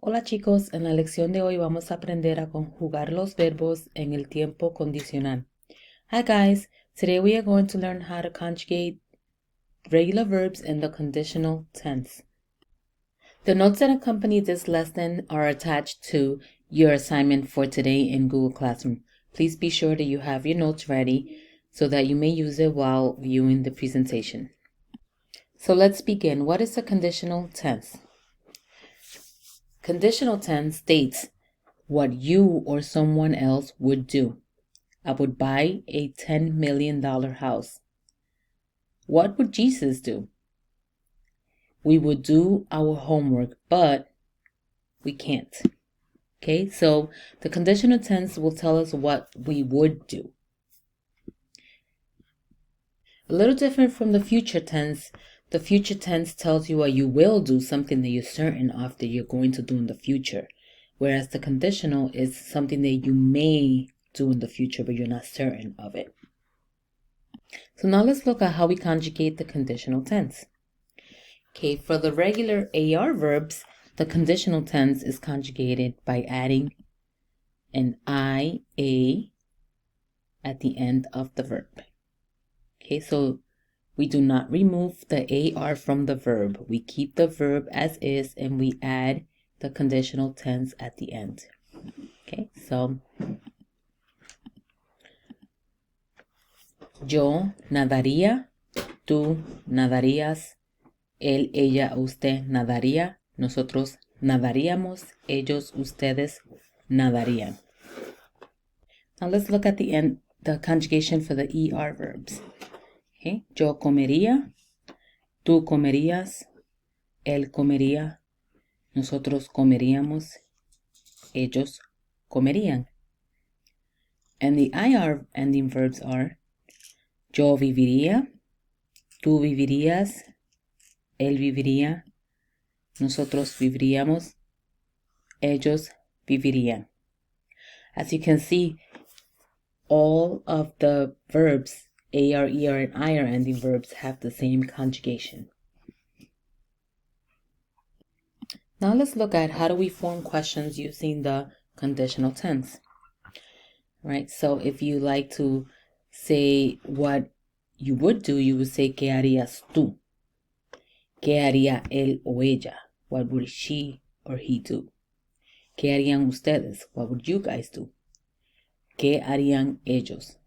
Hola chicos, en la lección de hoy vamos a aprender a conjugar los verbos en el tiempo condicional. Hi guys, today we are going to learn how to conjugate regular verbs in the conditional tense. The notes that accompany this lesson are attached to your assignment for today in Google Classroom. Please be sure that you have your notes ready so that you may use it while viewing the presentation. So let's begin. What is a conditional tense? Conditional tense states what you or someone else would do. I would buy a $10 million house. What would Jesus do? We would do our homework, but we can't. Okay, so the conditional tense will tell us what we would do. A little different from the future tense. The future tense tells you what you will do, something that you're certain of that you're going to do in the future. Whereas the conditional is something that you may do in the future, but you're not certain of it. So now let's look at how we conjugate the conditional tense. Okay, for the regular AR verbs, the conditional tense is conjugated by adding an IA at the end of the verb. Okay, so we do not remove the AR from the verb. We keep the verb as is and we add the conditional tense at the end. Okay, so yo nadaría, tú nadarías, él, ella, usted nadaría, nosotros nadaríamos, ellos, ustedes nadarían. Now let's look at the end, the conjugation for the ER verbs. Okay, yo comería, tú comerías, él comería, nosotros comeríamos, ellos comerían. And the IR ending verbs are yo viviría, tú vivirías, él viviría, nosotros viviríamos, ellos vivirían. As you can see, all of the verbs, AR, ER, and IR ending verbs have the same conjugation. Now let's look at how do we form questions using the conditional tense. Right, so if you like to say what you would do, you would say ¿qué harías tú? ¿Qué haría él o ella? What would she or he do? ¿Qué harían ustedes? What would you guys do? ¿Qué harían ellos?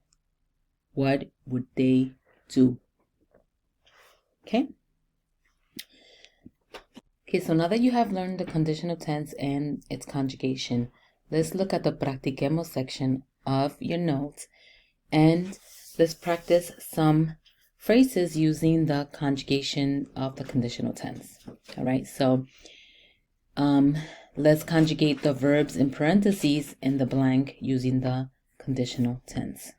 What would they do? Okay? Okay, so now that you have learned the conditional tense and its conjugation, let's look at the Practicum section of your notes and let's practice some phrases using the conjugation of the conditional tense. All right, so let's conjugate the verbs in parentheses in the blank using the conditional tense.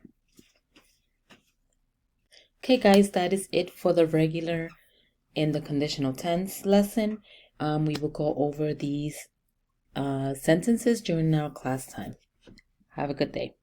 Okay, guys, that is it for the regular and the conditional tense lesson. We will go over these sentences during our class time. Have a good day.